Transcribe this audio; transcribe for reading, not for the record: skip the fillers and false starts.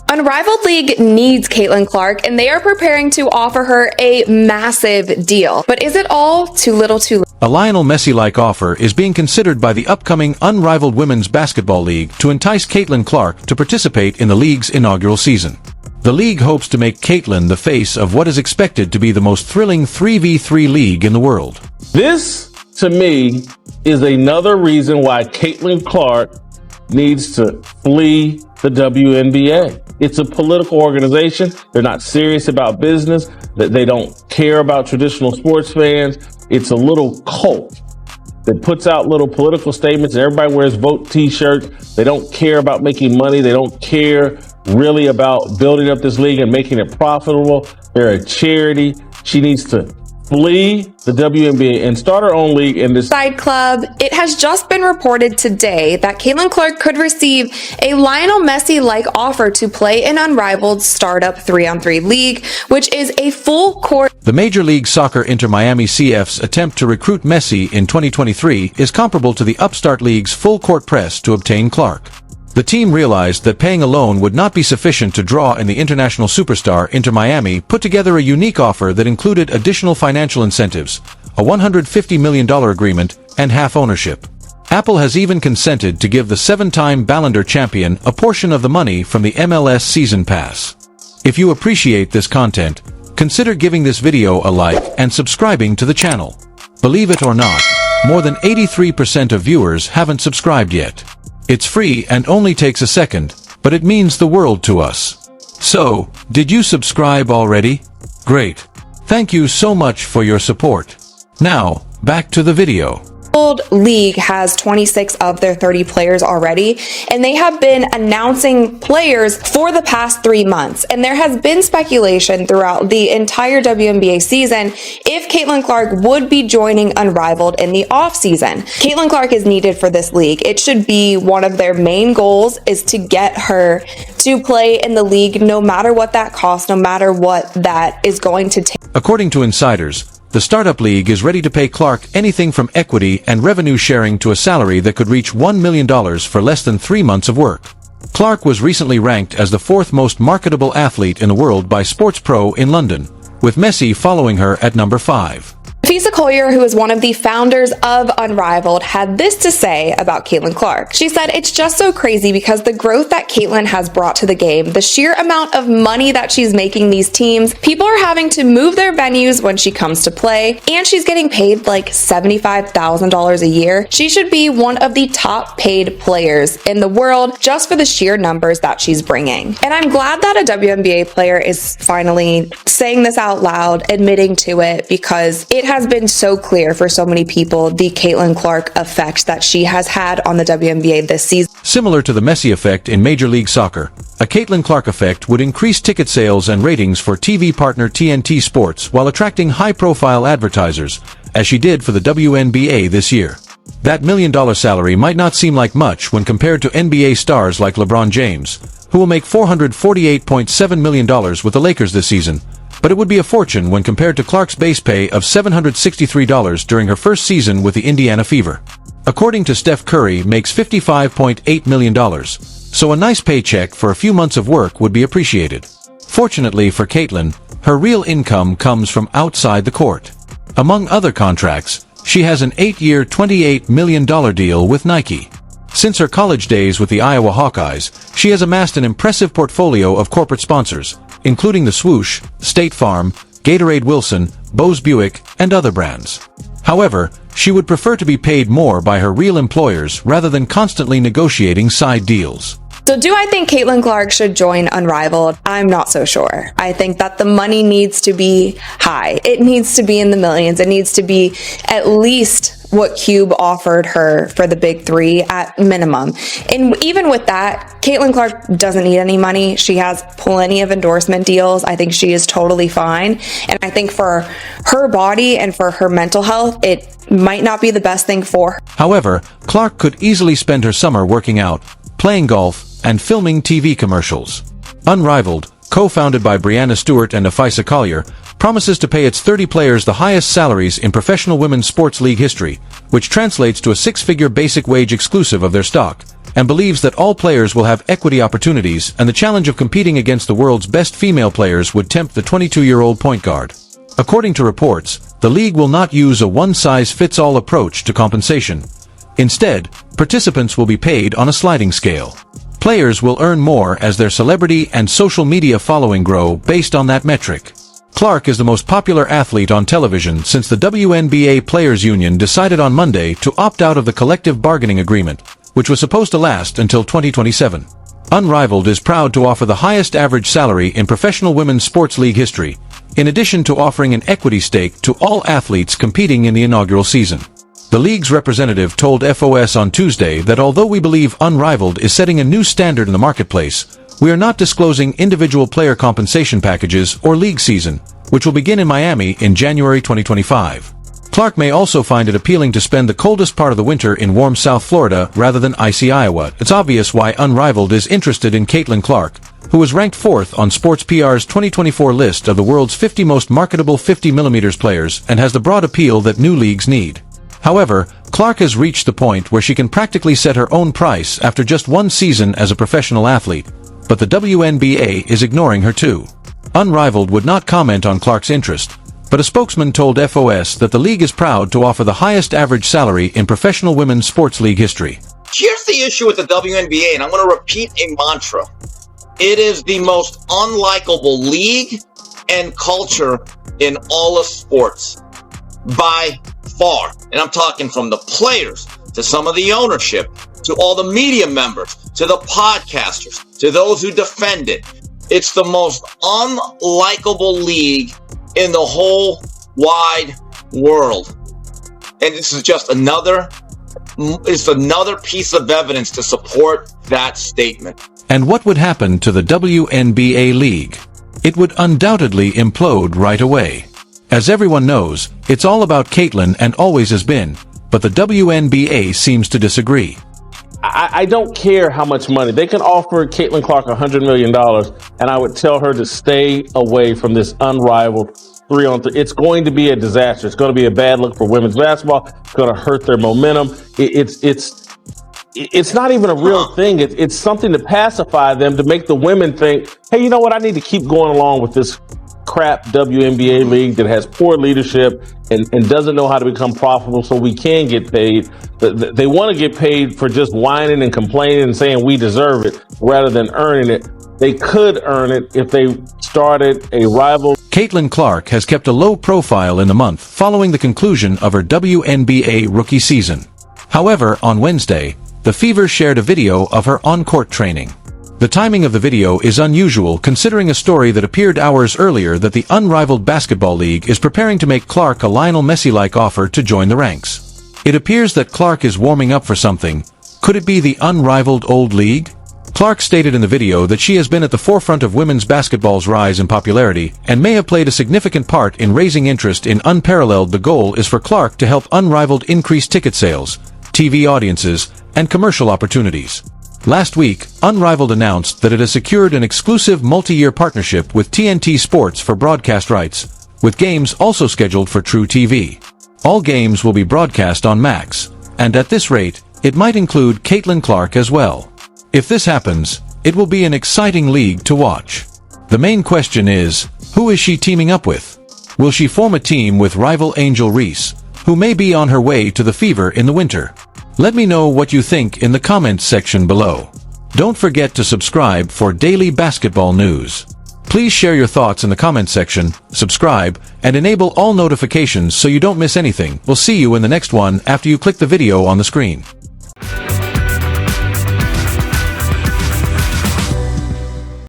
Unrivaled League needs Caitlin Clark, and they are preparing to offer her a massive deal. But is it all too little too late? A Lionel Messi-like offer is being considered by the upcoming Unrivaled Women's Basketball League to entice Caitlin Clark to participate in the league's inaugural season. The league hopes to make Caitlin the face of what is expected to be the most thrilling 3v3 league in the world. This, to me, is another reason why Caitlin Clark needs to flee the WNBA. It's a political organization. They're not serious about business. They don't care about traditional sports fans. It's a little cult that puts out little political statements, and everybody wears vote t-shirts. They don't care about making money. They don't care really about building up this league and making it profitable. They're a charity. She needs to flee the WNBA and start her own league in this side club. It has just been reported today that Caitlin Clark could receive a Lionel Messi-like offer to play an Unrivaled startup 3-on-3 league, which is a full court. The Major League Soccer Inter Miami CF's attempt to recruit Messi in 2023 is comparable to the upstart league's full court press to obtain Clark. The team realized that paying alone would not be sufficient to draw in the international superstar. Inter Miami put together a unique offer that included additional financial incentives, a $150 million agreement, and half ownership. Apple has even consented to give the 7-time Ballon d'Or champion a portion of the money from the MLS season pass. If you appreciate this content, consider giving this video a like and subscribing to the channel. Believe it or not, more than 83% of viewers haven't subscribed yet. It's free and only takes a second, but it means the world to us. So, did you subscribe already? Great. Thank you so much for your support. Now, back to the video. League has 26 of their 30 players already, and they have been announcing players for the past 3 months. And there has been speculation throughout the entire WNBA season if Caitlin Clark would be joining Unrivaled in the off season. Caitlin Clark is needed for this league. It should be one of their main goals is to get her to play in the league, no matter what that costs, no matter what that is going to take. According to insiders, the Startup League is ready to pay Clark anything from equity and revenue sharing to a salary that could reach $1 million for less than 3 months of work. Clark was recently ranked as the 4th most marketable athlete in the world by Sports Pro in London, with Messi following her at number 5. Fisa Collier, who is one of the founders of Unrivaled, had this to say about Caitlin Clark. She said, "It's just so crazy because the growth that Caitlin has brought to the game, the sheer amount of money that she's making these teams, people are having to move their venues when she comes to play, and she's getting paid like $75,000 a year. She should be one of the top paid players in the world just for the sheer numbers that she's bringing." And I'm glad that a WNBA player is finally saying this out loud, admitting to it, because it has been so clear for so many people the Caitlin Clark effect that she has had on the WNBA this season. Similar to the Messi effect in Major League Soccer, a Caitlin Clark effect would increase ticket sales and ratings for TV partner TNT Sports while attracting high-profile advertisers, as she did for the WNBA this year. That $1 million salary might not seem like much when compared to NBA stars like LeBron James, who will make $448.7 million with the Lakers this season, but it would be a fortune when compared to Clark's base pay of $763 during her first season with the Indiana Fever. According to Steph Curry, makes $55.8 million, so a nice paycheck for a few months of work would be appreciated. Fortunately for Caitlin, her real income comes from outside the court. Among other contracts, she has an 8-year, $28 million deal with Nike. Since her college days with the Iowa Hawkeyes, she has amassed an impressive portfolio of corporate sponsors, including the Swoosh, State Farm, Gatorade Wilson, Bose Buick, and other brands. However, she would prefer to be paid more by her real employers rather than constantly negotiating side deals. So do I think Caitlin Clark should join Unrivaled? I'm not so sure. I think that the money needs to be high. It needs to be in the millions. It needs to be at least what Cube offered her for the big 3 at minimum. And even with that, Caitlin Clark doesn't need any money. She has plenty of endorsement deals. I think she is totally fine. And I think for her body and for her mental health, it might not be the best thing for her. However, Clark could easily spend her summer working out, playing golf, and filming TV commercials. Unrivaled, co-founded by Brianna Stewart and Fisa Collier, promises to pay its 30 players the highest salaries in professional women's sports league history, which translates to a 6-figure basic wage exclusive of their stock, and believes that all players will have equity opportunities, and the challenge of competing against the world's best female players would tempt the 22-year-old point guard. According to reports, the league will not use a one-size-fits-all approach to compensation. Instead, participants will be paid on a sliding scale. Players will earn more as their celebrity and social media following grow based on that metric. Clark is the most popular athlete on television since the WNBA Players Union decided on Monday to opt out of the collective bargaining agreement, which was supposed to last until 2027. Unrivaled is proud to offer the highest average salary in professional women's sports league history, in addition to offering an equity stake to all athletes competing in the inaugural season. The league's representative told FOS on Tuesday that although we believe Unrivaled is setting a new standard in the marketplace, we are not disclosing individual player compensation packages or league season, which will begin in Miami in January 2025. Clark may also find it appealing to spend the coldest part of the winter in warm South Florida rather than icy Iowa. It's obvious why Unrivaled is interested in Caitlin Clark, who was ranked 4th on Sports PR's 2024 list of the world's 50 most marketable 50mm players and has the broad appeal that new leagues need. However, Clark has reached the point where she can practically set her own price after just one season as a professional athlete, but the WNBA is ignoring her too. Unrivaled would not comment on Clark's interest, but a spokesman told FOS that the league is proud to offer the highest average salary in professional women's sports league history. Here's the issue with the WNBA, and I'm going to repeat a mantra. It is the most unlikable league and culture in all of sports, by far. And I'm talking from the players, to some of the ownership, to all the media members, to the podcasters, to those who defend it. It's the most unlikable league in the whole wide world. And this is just another piece of evidence to support that statement. And what would happen to the WNBA league? It would undoubtedly implode right away. As everyone knows, it's all about Caitlin and always has been, but the WNBA seems to disagree. I don't care how much money. They can offer Caitlin Clark $100 million, and I would tell her to stay away from this unrivaled 3-on-3. It's going to be a disaster. It's going to be a bad look for women's basketball. It's going to hurt their momentum. It's not even a real thing. It's something to pacify them, to make the women think, hey, you know what? I need to keep going along with this crap WNBA league that has poor leadership and doesn't know how to become profitable, so we can get paid. They want to get paid for just whining and complaining and saying we deserve it rather than earning it. They could earn it if they started a rival. Caitlin Clark has kept a low profile in the month following the conclusion of her WNBA rookie season. However, on Wednesday, the Fever shared a video of her on-court training. The timing of the video is unusual considering a story that appeared hours earlier that the Unrivaled Basketball League is preparing to make Clark a Lionel Messi-like offer to join the ranks. It appears that Clark is warming up for something. Could it be the Unrivaled Old League? Clark stated in the video that she has been at the forefront of women's basketball's rise in popularity and may have played a significant part in raising interest in Unparalleled. The goal is for Clark to help Unrivaled increase ticket sales, TV audiences, and commercial opportunities. Last week, Unrivaled announced that it has secured an exclusive multi-year partnership with TNT Sports for broadcast rights, with games also scheduled for True TV. All games will be broadcast on Max, and at this rate, it might include Caitlin Clark as well. If this happens, it will be an exciting league to watch. The main question is, who is she teaming up with? Will she form a team with rival Angel Reese, who may be on her way to the Fever in the winter? Let me know what you think in the comments section below. Don't forget to subscribe for daily basketball news. Please share your thoughts in the comments section, subscribe, and enable all notifications so you don't miss anything. We'll see you in the next one after you click the video on the screen.